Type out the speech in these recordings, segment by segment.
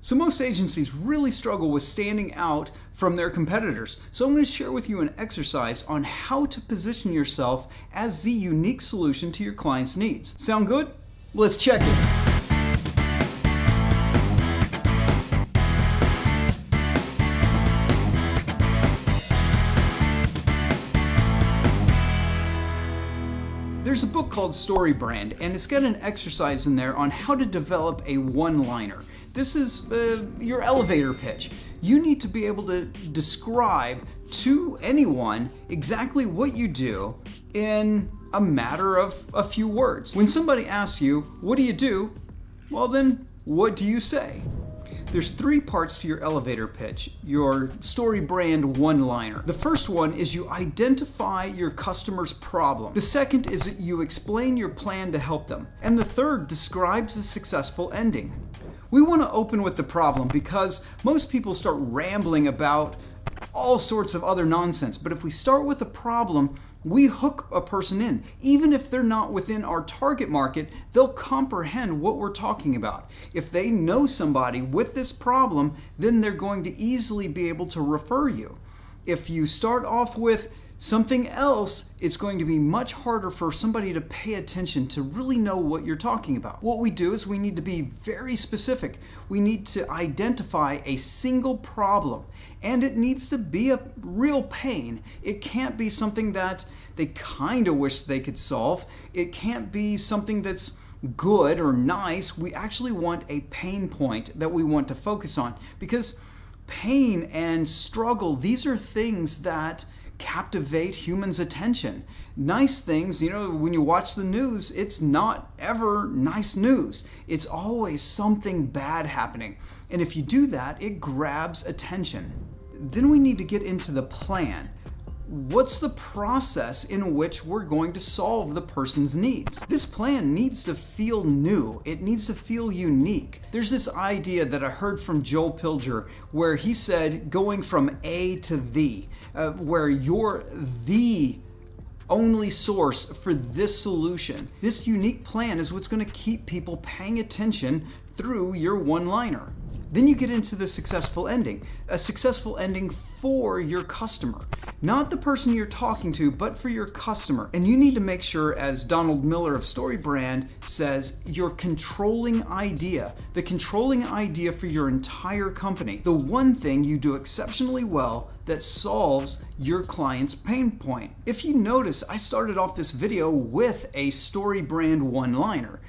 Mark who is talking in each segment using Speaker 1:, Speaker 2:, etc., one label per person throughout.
Speaker 1: So most agencies really struggle with standing out from their competitors. So I'm going to share with you an exercise on how to position yourself as the unique solution to your client's needs. Sound good? Let's check it. There's a book called Story Brand, and it's got an exercise in there on how to develop a one-liner. This is your elevator pitch. You need to be able to describe to anyone exactly what you do in a matter of a few words. When somebody asks you, what do you do? Well then, what do you say? There's three parts to your elevator pitch, your story brand one-liner. The first one is you identify your customer's problem. The second is that you explain your plan to help them. And the third describes the successful ending. We want to open with the problem because most people start rambling about all sorts of other nonsense. But if we start with a problem, we hook a person in. Even if they're not within our target market, they'll comprehend what we're talking about. If they know somebody with this problem, then they're going to easily be able to refer you. If you start off with something else, it's going to be much harder for somebody to pay attention to really know what you're talking about. What we do is we need to be very specific. We need to identify a single problem, and it needs to be a real pain. It can't be something that they kind of wish they could solve. It can't be something that's good or nice. We actually want a pain point that we want to focus on, because pain and struggle, these are things that captivate humans' attention. Nice things, when you watch the news, it's not ever nice news. It's always something bad happening. And if you do that, it grabs attention. Then we need to get into the plan. What's the process in which we're going to solve the person's needs? This plan needs to feel new. It needs to feel unique. There's this idea that I heard from Joel Pilger where he said going from A to the, where you're the only source for this solution. This unique plan is what's going to keep people paying attention through your one-liner. Then you get into the successful ending. A successful ending for your customer. Not the person you're talking to, but for your customer. And you need to make sure, as Donald Miller of Story Brand says, your controlling idea. The controlling idea for your entire company. The one thing you do exceptionally well that solves your client's pain point. If you notice, I started off this video with a Story Brand one-liner.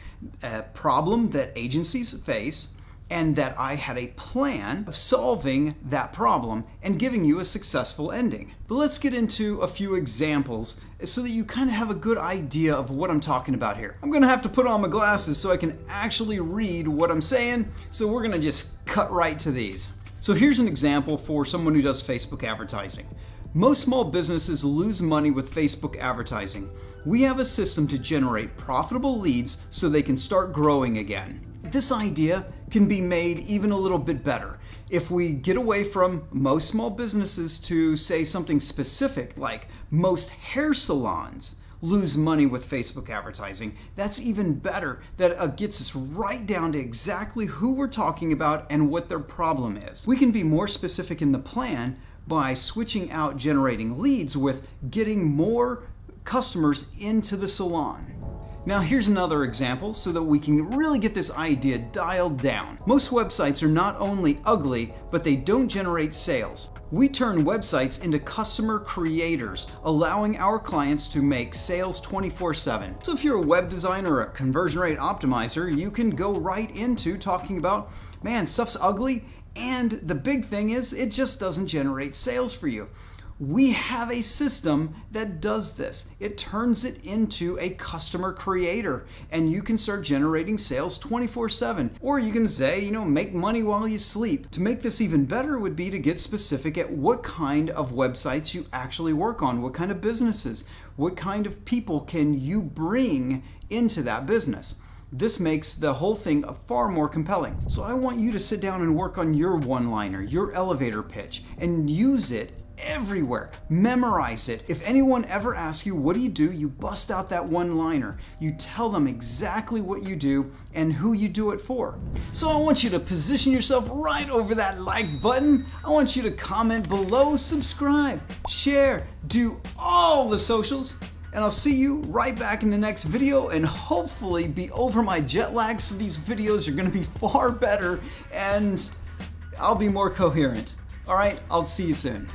Speaker 1: A problem that agencies face, and that I had a plan of solving that problem and giving you a successful ending. But let's get into a few examples so that you kind of have a good idea of what I'm talking about here. I'm gonna have to put on my glasses so I can actually read what I'm saying, so we're gonna just cut right to these. So here's an example for someone who does Facebook advertising. Most small businesses lose money with Facebook advertising. We have a system to generate profitable leads so they can start growing again. This idea can be made even a little bit better. If we get away from most small businesses to say something specific like most hair salons lose money with Facebook advertising, that's even better. That gets us right down to exactly who we're talking about and what their problem is. We can be more specific in the plan by switching out generating leads with getting more customers into the salon. Now here's another example so that we can really get this idea dialed down. Most websites are not only ugly, but they don't generate sales. We turn websites into customer creators, allowing our clients to make sales 24/7. So if you're a web designer or a conversion rate optimizer, you can go right into talking about, man, stuff's ugly, and the big thing is it just doesn't generate sales for you. We have a system that does this. It turns it into a customer creator, and you can start generating sales 24/7. Or you can say, make money while you sleep. To make this even better would be to get specific at what kind of websites you actually work on, what kind of businesses, what kind of people can you bring into that business. This makes the whole thing far more compelling. So I want you to sit down and work on your one-liner, your elevator pitch, and use it everywhere. Memorize it. If anyone ever asks you, what do? You bust out that one-liner. You tell them exactly what you do and who you do it for. So I want you to position yourself right over that like button. I want you to comment below, subscribe, share, do all the socials, and I'll see you right back in the next video and hopefully be over my jet lag, so these videos are going to be far better and I'll be more coherent. All right, I'll see you soon.